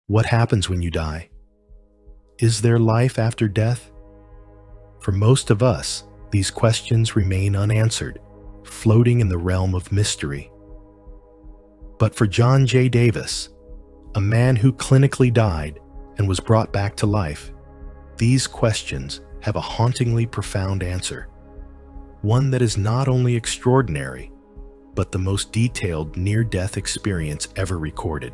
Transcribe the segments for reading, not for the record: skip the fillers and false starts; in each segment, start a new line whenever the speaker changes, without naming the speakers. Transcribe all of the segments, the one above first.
What happens when you die? Is there life after death? For most of us, these questions remain unanswered, floating in the realm of mystery. But for John J. Davis, a man who clinically died and was brought back to life, these questions have a hauntingly profound answer. One that is not only extraordinary, but the most detailed near-death experience ever recorded.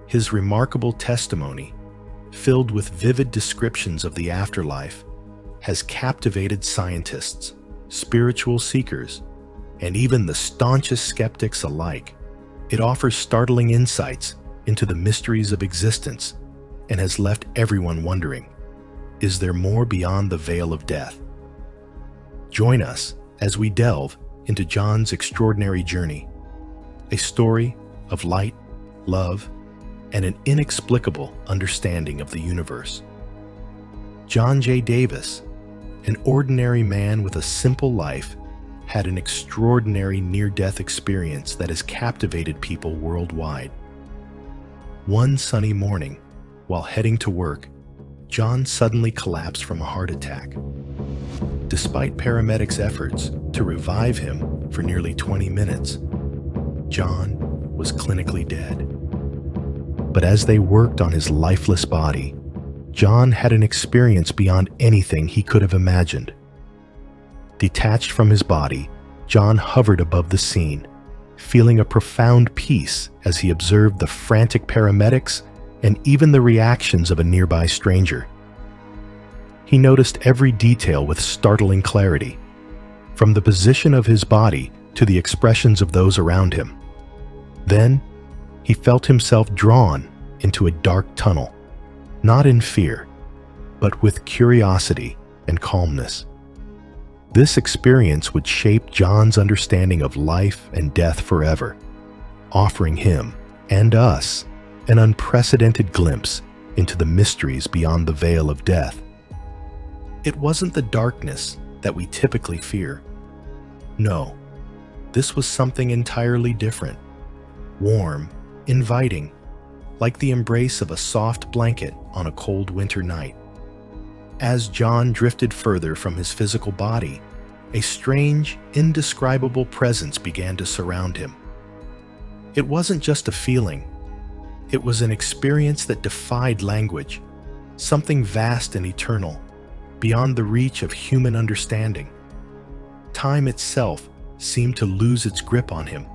His remarkable testimony, filled with vivid descriptions of the afterlife, has captivated scientists, spiritual seekers, and even the staunchest skeptics alike. It offers startling insights into the mysteries of existence and has left everyone wondering, is there more beyond the veil of death? Join us as we delve into John's extraordinary journey, a story of light, love, and an inexplicable understanding of the universe. John J. Davis, an ordinary man with a simple life, had an extraordinary near-death experience that has captivated people worldwide. One sunny morning, while heading to work, John suddenly collapsed from a heart attack. Despite paramedics' efforts to revive him for nearly 20 minutes, John was clinically dead. But as they worked on his lifeless body, John had an experience beyond anything he could have imagined. Detached from his body, John hovered above the scene, feeling a profound peace as he observed the frantic paramedics and even the reactions of a nearby stranger. He noticed every detail with startling clarity, from the position of his body to the expressions of those around him. Then, he felt himself drawn into a dark tunnel, not in fear, but with curiosity and calmness. This experience would shape John's understanding of life and death forever, offering him and us an unprecedented glimpse into the mysteries beyond the veil of death. It wasn't the darkness that we typically fear. No, this was something entirely different, warm, inviting, like the embrace of a soft blanket on a cold winter night. As John drifted further from his physical body, a strange, indescribable presence began to surround him. It wasn't just a feeling. It was an experience that defied language, something vast and eternal, beyond the reach of human understanding. Time itself seemed to lose its grip on him.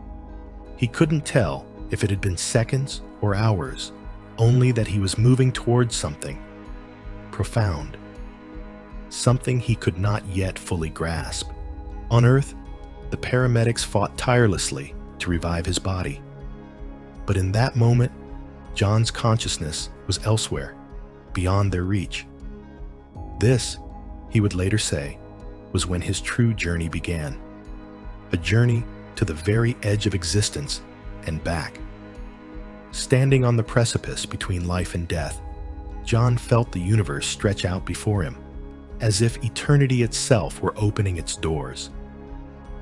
He couldn't tell if it had been seconds or hours, only that he was moving towards something profound, something he could not yet fully grasp. On Earth, the paramedics fought tirelessly to revive his body. But in that moment, John's consciousness was elsewhere, beyond their reach. This, he would later say, was when his true journey began. A journey to the very edge of existence and back. Standing on the precipice between life and death, John felt the universe stretch out before him, as if eternity itself were opening its doors.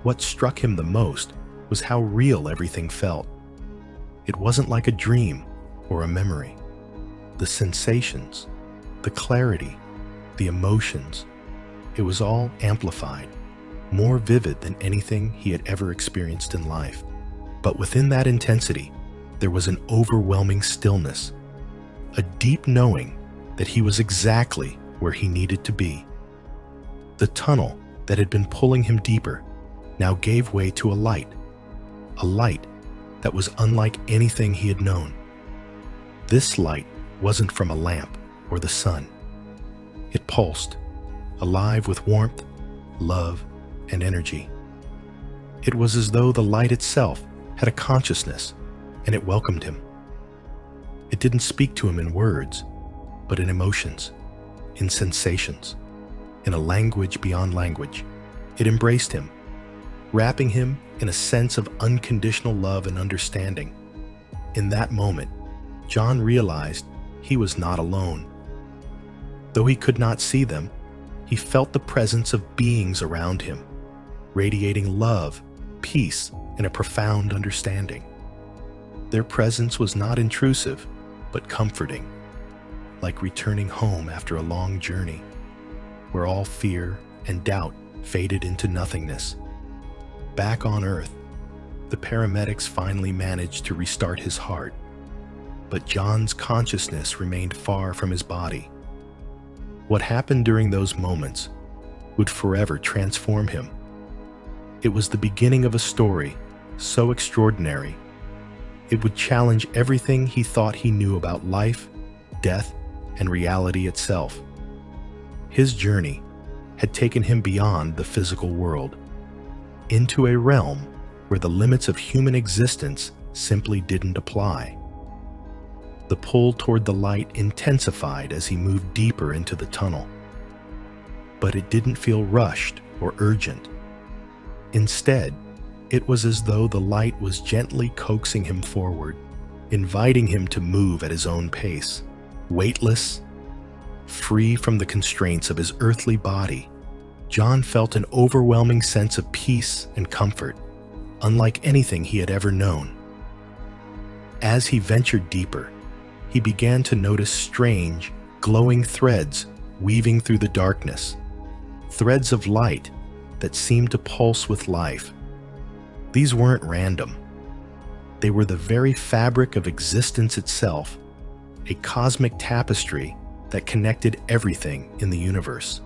What struck him the most was how real everything felt. It wasn't like a dream or a memory. The sensations, the clarity, the emotions, it was all amplified, more vivid than anything he had ever experienced in life. But within that intensity, there was an overwhelming stillness, a deep knowing that he was exactly where he needed to be. The tunnel that had been pulling him deeper now gave way to a light that was unlike anything he had known. This light wasn't from a lamp or the sun. It pulsed, alive with warmth, love, and energy. It was as though the light itself had a consciousness, and it welcomed him. It didn't speak to him in words, but in emotions, in sensations, in a language beyond language. It embraced him, wrapping him in a sense of unconditional love and understanding. In that moment, John realized he was not alone. Though he could not see them, he felt the presence of beings around him, radiating love, peace, and a profound understanding. Their presence was not intrusive, but comforting, like returning home after a long journey, where all fear and doubt faded into nothingness. Back on Earth, the paramedics finally managed to restart his heart, but John's consciousness remained far from his body. What happened during those moments would forever transform him. It was the beginning of a story so extraordinary, it would challenge everything he thought he knew about life, death, and reality itself. His journey had taken him beyond the physical world, into a realm where the limits of human existence simply didn't apply. The pull toward the light intensified as he moved deeper into the tunnel. But it didn't feel rushed or urgent. Instead, it was as though the light was gently coaxing him forward, inviting him to move at his own pace, weightless, free from the constraints of his earthly body. John felt an overwhelming sense of peace and comfort, unlike anything he had ever known. As he ventured deeper, he began to notice strange, glowing threads weaving through the darkness, threads of light that seemed to pulse with life. These weren't random. They were the very fabric of existence itself, a cosmic tapestry that connected everything in the universe.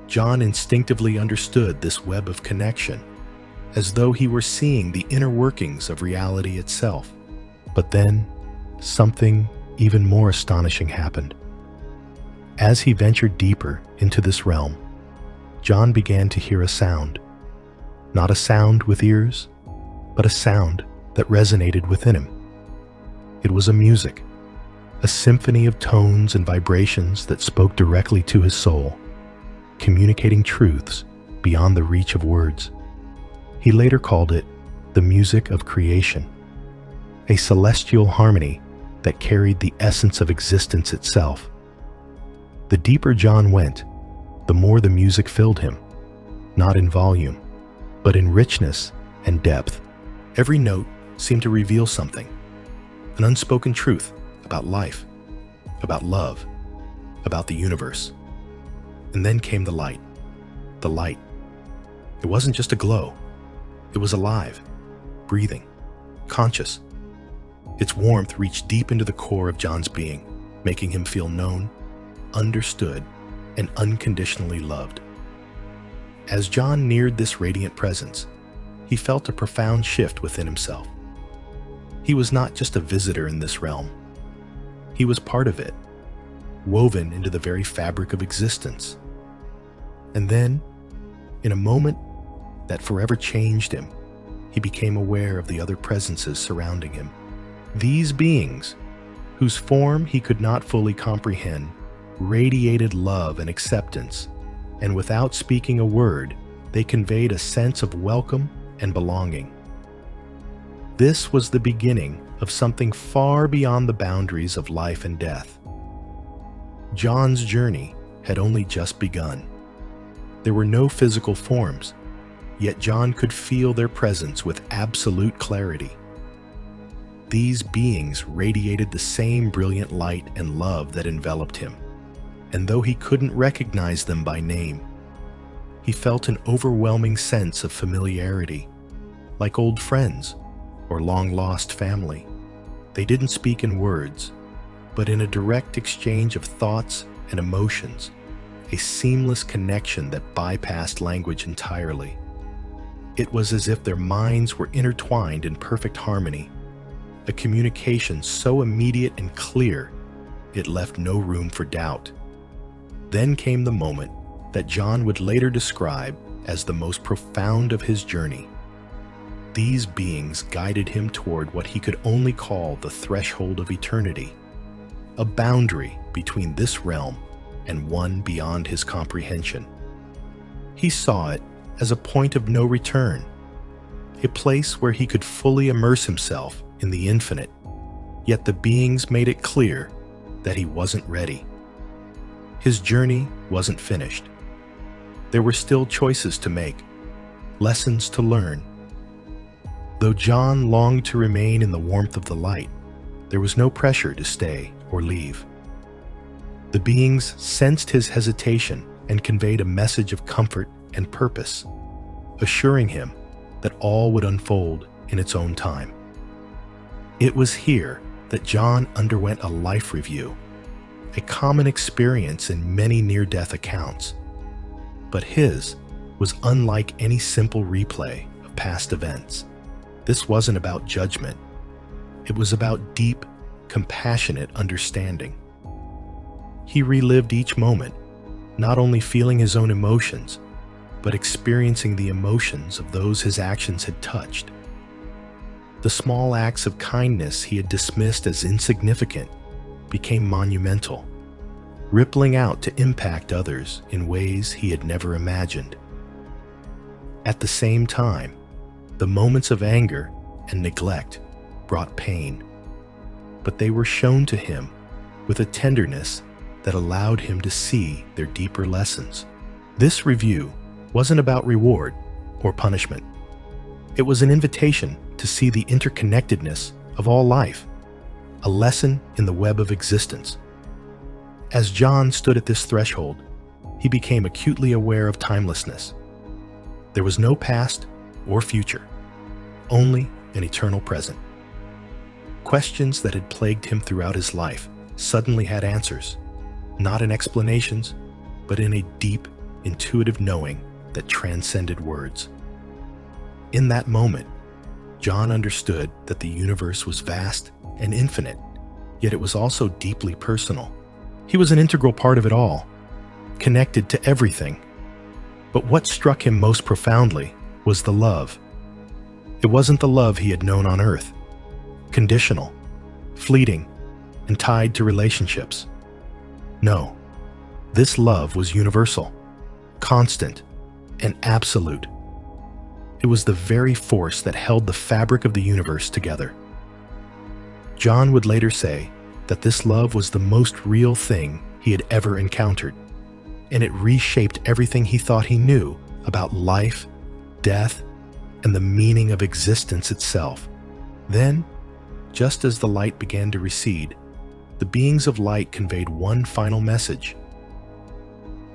John instinctively understood this web of connection, as though he were seeing the inner workings of reality itself. But then, something even more astonishing happened. As he ventured deeper into this realm, John began to hear a sound. Not a sound with ears, but a sound that resonated within him. It was a music, a symphony of tones and vibrations that spoke directly to his soul, communicating truths beyond the reach of words. He later called it the music of creation, a celestial harmony that carried the essence of existence itself. The deeper John went, the more the music filled him, not in volume, but in richness and depth. Every note seemed to reveal something, an unspoken truth about life, about love, about the universe. And then came the light. The light. It wasn't just a glow. It was alive, breathing, conscious. Its warmth reached deep into the core of John's being, making him feel known, understood, and unconditionally loved. As John neared this radiant presence, he felt a profound shift within himself. He was not just a visitor in this realm. He was part of it, woven into the very fabric of existence. And then, in a moment that forever changed him, he became aware of the other presences surrounding him. These beings, whose form he could not fully comprehend, radiated love and acceptance, and without speaking a word, they conveyed a sense of welcome and belonging. This was the beginning of something far beyond the boundaries of life and death. John's journey had only just begun. There were no physical forms, yet John could feel their presence with absolute clarity. These beings radiated the same brilliant light and love that enveloped him, and though he couldn't recognize them by name, he felt an overwhelming sense of familiarity, like old friends or long-lost family. They didn't speak in words, but in a direct exchange of thoughts and emotions, a seamless connection that bypassed language entirely. It was as if their minds were intertwined in perfect harmony, a communication so immediate and clear, it left no room for doubt. Then came the moment that John would later describe as the most profound of his journey. These beings guided him toward what he could only call the threshold of eternity, a boundary between this realm and one beyond his comprehension. He saw it as a point of no return, a place where he could fully immerse himself in the infinite, yet the beings made it clear that he wasn't ready. His journey wasn't finished. There were still choices to make, lessons to learn. Though John longed to remain in the warmth of the light, There was no pressure to stay or leave. The beings sensed his hesitation and conveyed a message of comfort and purpose, assuring him that all would unfold in its own time. It was here that John underwent a life review, a common experience in many near-death accounts. But his was unlike any simple replay of past events. This wasn't about judgment. It was about deep, compassionate understanding. He relived each moment, not only feeling his own emotions, but experiencing the emotions of those his actions had touched. The small acts of kindness he had dismissed as insignificant became monumental, rippling out to impact others in ways he had never imagined. At the same time, the moments of anger and neglect brought pain, but they were shown to him with a tenderness that allowed him to see their deeper lessons. This review wasn't about reward or punishment. It was an invitation to see the interconnectedness of all life, a lesson in the web of existence. As John stood at this threshold, he became acutely aware of timelessness. There was no past or future, only an eternal present. Questions that had plagued him throughout his life suddenly had answers, not in explanations, but in a deep, intuitive knowing that transcended words. In that moment, John understood that the universe was vast and infinite, yet it was also deeply personal. He was an integral part of it all, connected to everything. But what struck him most profoundly was the love. It wasn't the love he had known on Earth, conditional, fleeting, and tied to relationships. No, this love was universal, constant, and absolute. It was the very force that held the fabric of the universe together. John would later say that this love was the most real thing he had ever encountered, and it reshaped everything he thought he knew about life, death, and the meaning of existence itself. Then, just as the light began to recede, the beings of light conveyed one final message.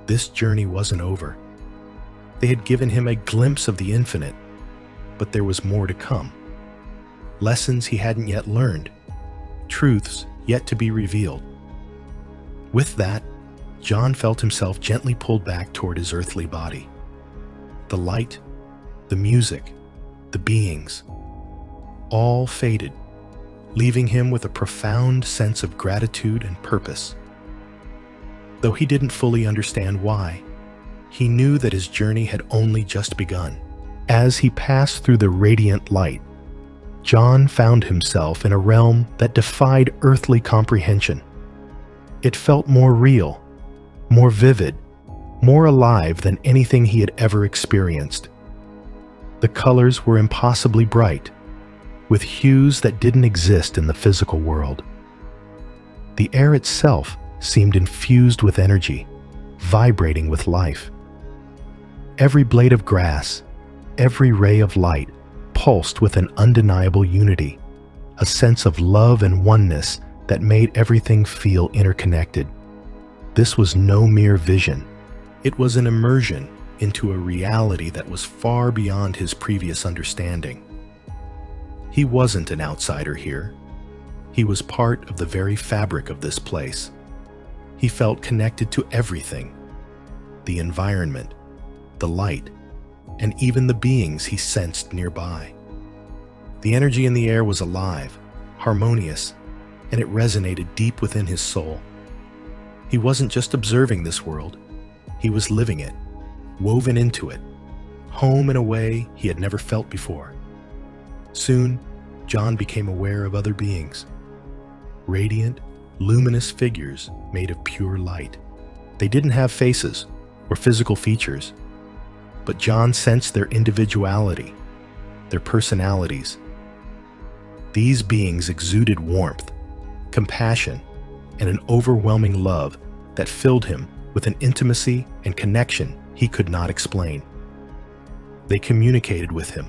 This journey wasn't over. They had given him a glimpse of the infinite, but there was more to come. Lessons he hadn't yet learned, truths yet to be revealed. With that, John felt himself gently pulled back toward his earthly body. The light, the music, the beings, all faded, leaving him with a profound sense of gratitude and purpose. Though he didn't fully understand why, he knew that his journey had only just begun. As he passed through the radiant light, John found himself in a realm that defied earthly comprehension. It felt more real, more vivid, more alive than anything he had ever experienced. The colors were impossibly bright, with hues that didn't exist in the physical world. The air itself seemed infused with energy, vibrating with life. Every blade of grass, every ray of light pulsed with an undeniable unity, a sense of love and oneness that made everything feel interconnected. This was no mere vision. It was an immersion into a reality that was far beyond his previous understanding. He wasn't an outsider here. He was part of the very fabric of this place. He felt connected to everything: the environment, the light, and even the beings he sensed nearby. The energy in the air was alive, harmonious, and it resonated deep within his soul. He wasn't just observing this world, he was living it, woven into it, home in a way he had never felt before. Soon, John became aware of other beings, radiant, luminous figures made of pure light. They didn't have faces or physical features, but John sensed their individuality, their personalities. These beings exuded warmth, compassion, and an overwhelming love that filled him with an intimacy and connection he could not explain. They communicated with him,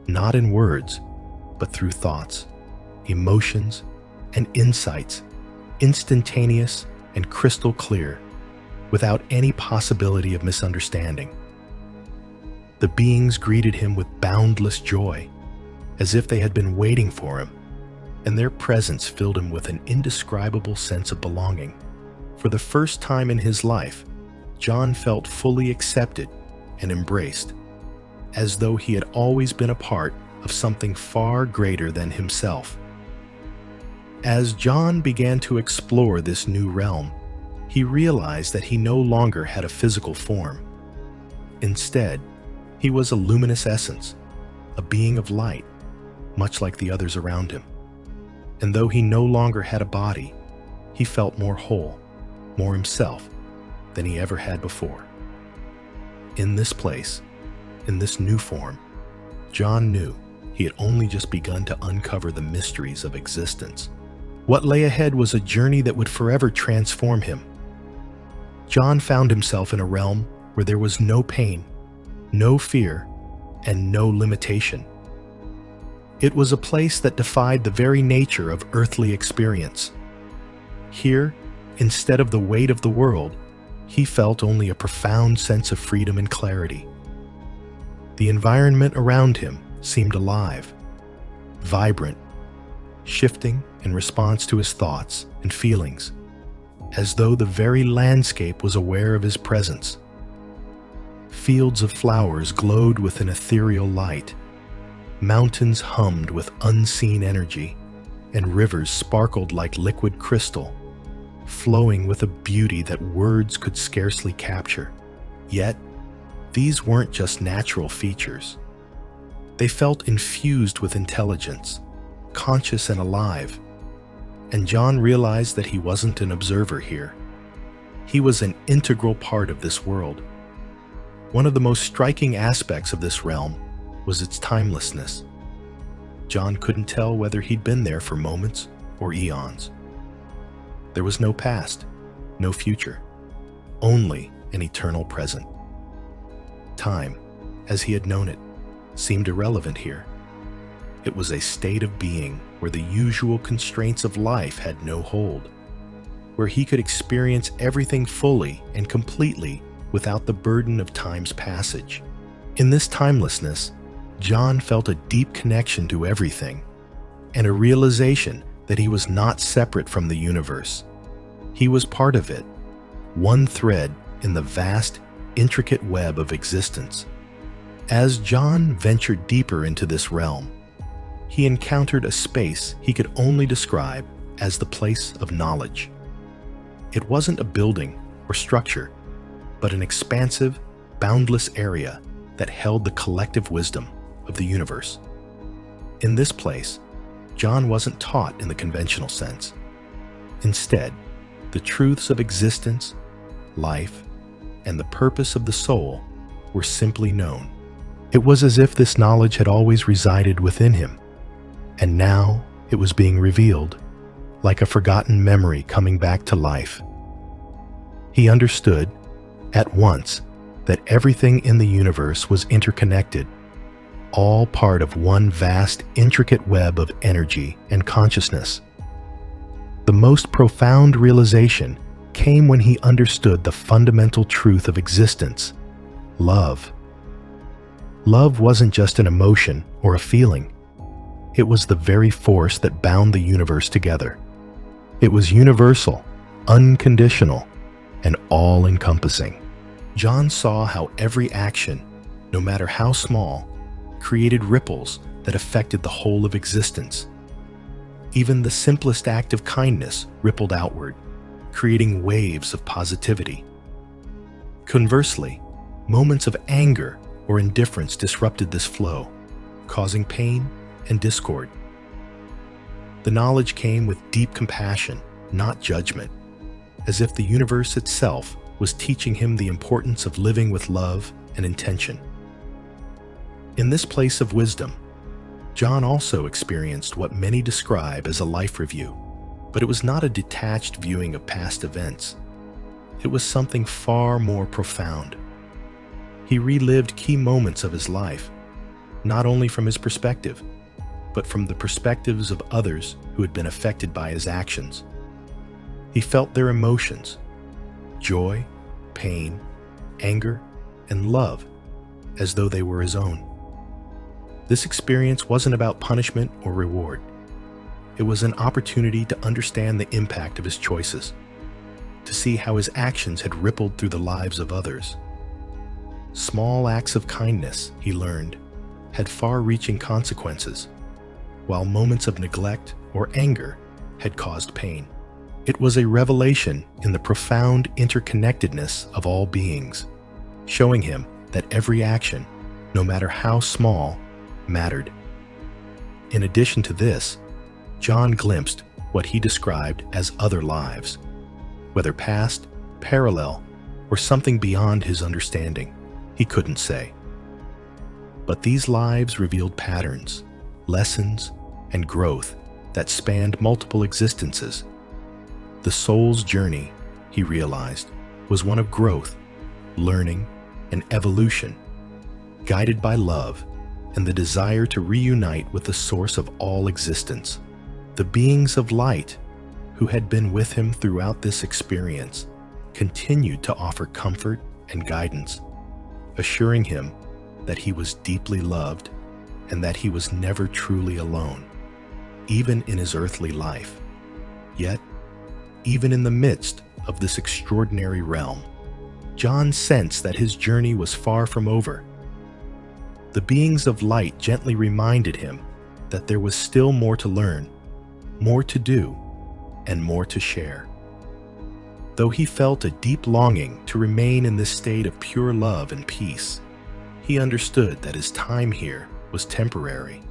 not in words, but through thoughts, emotions, and insights, instantaneous and crystal clear, without any possibility of misunderstanding. The beings greeted him with boundless joy, as if they had been waiting for him, and their presence filled him with an indescribable sense of belonging. For the first time in his life, John felt fully accepted and embraced, as though he had always been a part of something far greater than himself. As John began to explore this new realm, he realized that he no longer had a physical form. Instead, he was a luminous essence, a being of light, much like the others around him. And though he no longer had a body, he felt more whole, more himself than he ever had before. In this place, in this new form, John knew he had only just begun to uncover the mysteries of existence. What lay ahead was a journey that would forever transform him. John found himself in a realm where there was no pain, no fear, and no limitation. It was a place that defied the very nature of earthly experience. Here, instead of the weight of the world, he felt only a profound sense of freedom and clarity. The environment around him seemed alive, vibrant, shifting in response to his thoughts and feelings, as though the very landscape was aware of his presence. Fields of flowers glowed with an ethereal light, mountains hummed with unseen energy, and rivers sparkled like liquid crystal, flowing with a beauty that words could scarcely capture. Yet, these weren't just natural features. They felt infused with intelligence, conscious and alive, and John realized that he wasn't an observer here. He was an integral part of this world. One of the most striking aspects of this realm was its timelessness. John couldn't tell whether he'd been there for moments or eons. There was no past, no future, only an eternal present. Time, as he had known it, seemed irrelevant here. It was a state of being where the usual constraints of life had no hold, where he could experience everything fully and completely without the burden of time's passage. In this timelessness, John felt a deep connection to everything, and a realization that he was not separate from the universe. He was part of it, one thread in the vast, intricate web of existence. As John ventured deeper into this realm, he encountered a space he could only describe as the place of knowledge. It wasn't a building or structure, but an expansive, boundless area that held the collective wisdom of the universe. In this place, John wasn't taught in the conventional sense. Instead, the truths of existence, life, and the purpose of the soul were simply known. It was as if this knowledge had always resided within him, and now it was being revealed, like a forgotten memory coming back to life. He understood, at once, that everything in the universe was interconnected, all part of one vast, intricate web of energy and consciousness. The most profound realization came when he understood the fundamental truth of existence: love. Love wasn't just an emotion or a feeling. It was the very force that bound the universe together. It was universal, unconditional, and all-encompassing. John saw how every action, no matter how small, created ripples that affected the whole of existence. Even the simplest act of kindness rippled outward, creating waves of positivity. Conversely, moments of anger or indifference disrupted this flow, causing pain and discord. The knowledge came with deep compassion, not judgment, as if the universe itself was teaching him the importance of living with love and intention. In this place of wisdom, John also experienced what many describe as a life review, but it was not a detached viewing of past events. It was something far more profound. He relived key moments of his life, not only from his perspective, but from the perspectives of others who had been affected by his actions. He felt their emotions: joy, pain, anger, and love, as though they were his own. This experience wasn't about punishment or reward. It was an opportunity to understand the impact of his choices, to see how his actions had rippled through the lives of others. Small acts of kindness, he learned, had far-reaching consequences, while moments of neglect or anger had caused pain. It was a revelation in the profound interconnectedness of all beings, showing him that every action, no matter how small, mattered. In addition to this, John glimpsed what he described as other lives, whether past, parallel, or something beyond his understanding. He couldn't say. But these lives revealed patterns, lessons, and growth that spanned multiple existences. The soul's journey, he realized, was one of growth, learning, and evolution, guided by love and the desire to reunite with the source of all existence. The beings of light, who had been with him throughout this experience, continued to offer comfort and guidance, assuring him that he was deeply loved and that he was never truly alone, even in his earthly life. Yet, even in the midst of this extraordinary realm, John sensed that his journey was far from over. The beings of light gently reminded him that there was still more to learn, more to do, and more to share. Though he felt a deep longing to remain in this state of pure love and peace, he understood that his time here was temporary.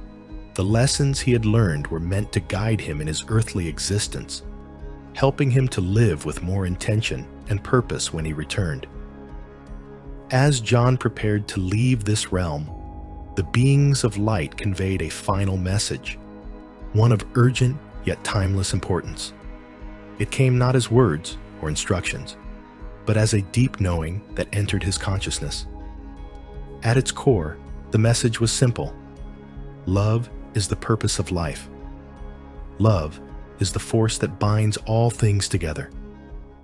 The lessons he had learned were meant to guide him in his earthly existence, helping him to live with more intention and purpose when he returned. As John prepared to leave this realm, the beings of light conveyed a final message, one of urgent yet timeless importance. It came not as words or instructions, but as a deep knowing that entered his consciousness. At its core, the message was simple. Love is the purpose of life. Love is the force that binds all things together,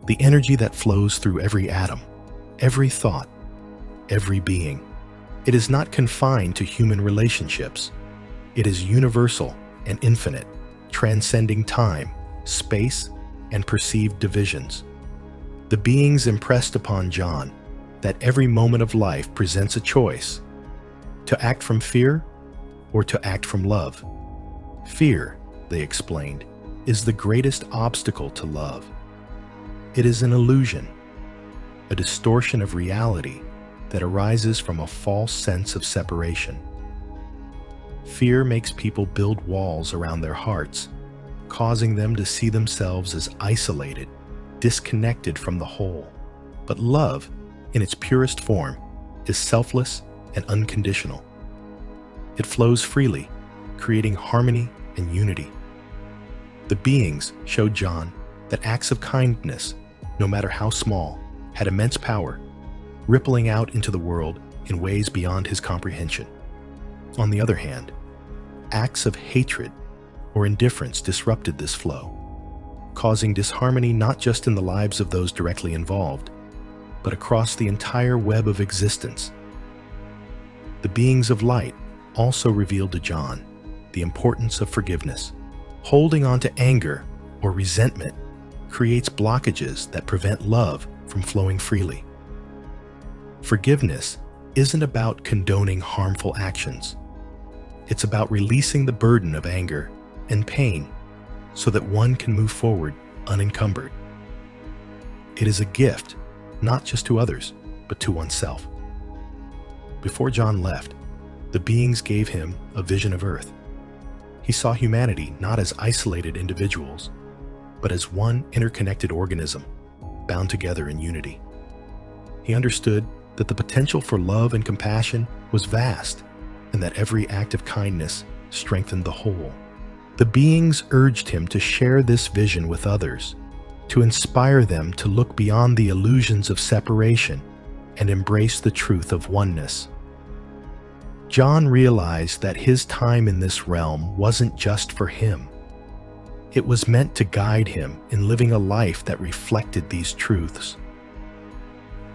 the energy that flows through every atom, every thought, every being. It is not confined to human relationships. It is universal and infinite, transcending time, space, and perceived divisions. The beings impressed upon John that every moment of life presents a choice: to act from fear or to act from love. Fear, they explained, is the greatest obstacle to love. It is an illusion, a distortion of reality that arises from a false sense of separation. Fear makes people build walls around their hearts, causing them to see themselves as isolated, disconnected from the whole. But love, in its purest form, is selfless and unconditional. It flows freely, creating harmony and unity. The beings showed John that acts of kindness, no matter how small, had immense power, rippling out into the world in ways beyond his comprehension. On the other hand, acts of hatred or indifference disrupted this flow, causing disharmony not just in the lives of those directly involved, but across the entire web of existence. The beings of light also revealed to John the importance of forgiveness. Holding on to anger or resentment creates blockages that prevent love from flowing freely. Forgiveness isn't about condoning harmful actions. It's about releasing the burden of anger and pain so that one can move forward unencumbered. It is a gift, not just to others, but to oneself. Before John left, the beings gave him a vision of Earth. He saw humanity not as isolated individuals, but as one interconnected organism, bound together in unity. He understood that the potential for love and compassion was vast, and that every act of kindness strengthened the whole. The beings urged him to share this vision with others, to inspire them to look beyond the illusions of separation and embrace the truth of oneness. John realized that his time in this realm wasn't just for him. It was meant to guide him in living a life that reflected these truths.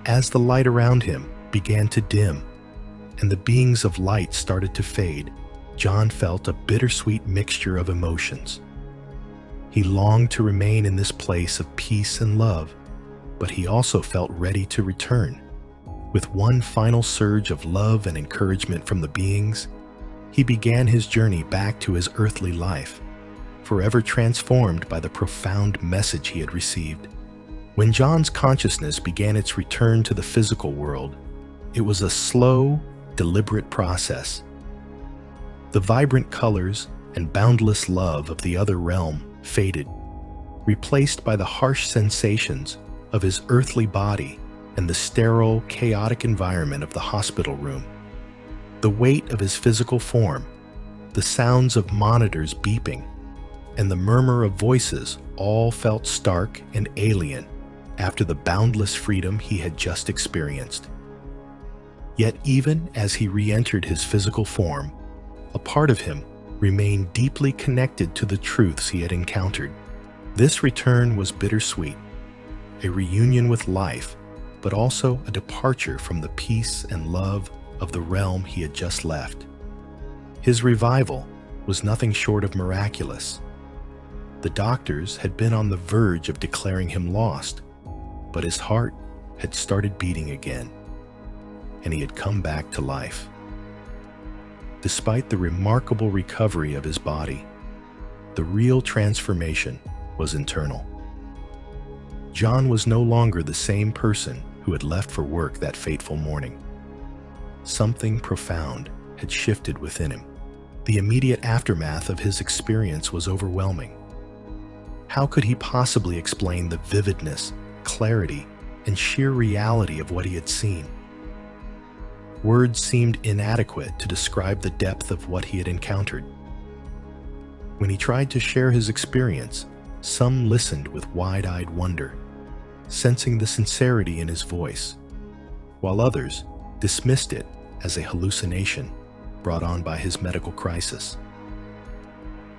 As the light around him began to dim and the beings of light started to fade, John felt a bittersweet mixture of emotions. He longed to remain in this place of peace and love, but he also felt ready to return. With one final surge of love and encouragement from the beings, he began his journey back to his earthly life, forever transformed by the profound message he had received. When John's consciousness began its return to the physical world, it was a slow, deliberate process. The vibrant colors and boundless love of the other realm faded, replaced by the harsh sensations of his earthly body and the sterile, chaotic environment of the hospital room. The weight of his physical form, the sounds of monitors beeping, and the murmur of voices all felt stark and alien after the boundless freedom he had just experienced. Yet even as he re-entered his physical form, a part of him remained deeply connected to the truths he had encountered. This return was bittersweet, a reunion with life, but also a departure from the peace and love of the realm he had just left. His revival was nothing short of miraculous. The doctors had been on the verge of declaring him lost, but his heart had started beating again, and he had come back to life. Despite the remarkable recovery of his body, the real transformation was internal. John was no longer the same person who had left for work that fateful morning. Something profound had shifted within him. The immediate aftermath of his experience was overwhelming. How could he possibly explain the vividness, clarity, and sheer reality of what he had seen? Words seemed inadequate to describe the depth of what he had encountered. When he tried to share his experience, some listened with wide-eyed wonder, sensing the sincerity in his voice, while others dismissed it as a hallucination brought on by his medical crisis.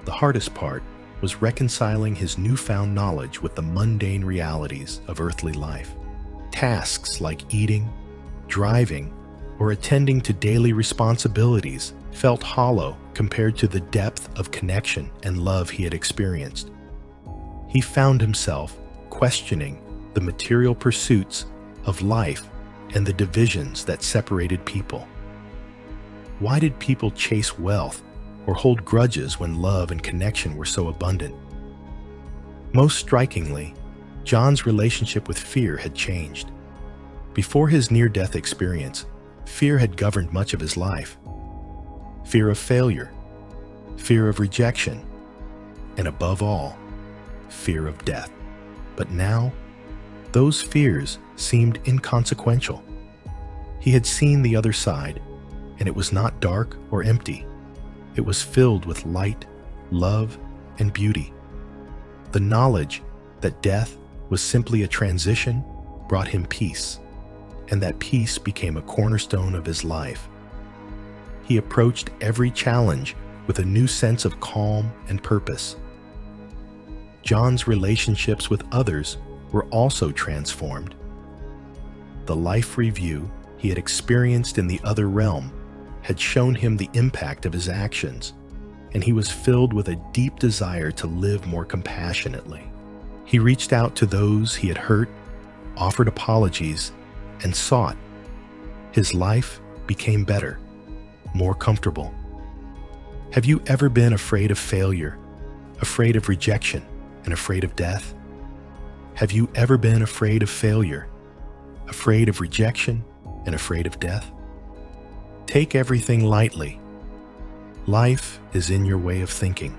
The hardest part was reconciling his newfound knowledge with the mundane realities of earthly life. Tasks like eating, driving, or attending to daily responsibilities felt hollow compared to the depth of connection and love he had experienced. He found himself questioning the material pursuits of life and the divisions that separated people. Why did people chase wealth or hold grudges when love and connection were so abundant? Most strikingly, John's relationship with fear had changed. Before his near-death experience, fear had governed much of his life. Fear of failure, fear of rejection, and above all, fear of death. But now, those fears seemed inconsequential. He had seen the other side, and it was not dark or empty. It was filled with light, love, and beauty. The knowledge that death was simply a transition brought him peace, and that peace became a cornerstone of his life. He approached every challenge with a new sense of calm and purpose. John's relationships with others were also transformed. The life review he had experienced in the other realm had shown him the impact of his actions, and he was filled with a deep desire to live more compassionately. He reached out to those he had hurt, offered apologies, and sought. His life became better, more comfortable. Have you ever been afraid of failure, afraid of rejection, and afraid of death? Have you ever been afraid of failure, afraid of rejection, and afraid of death? Take everything lightly. Life is in your way of thinking.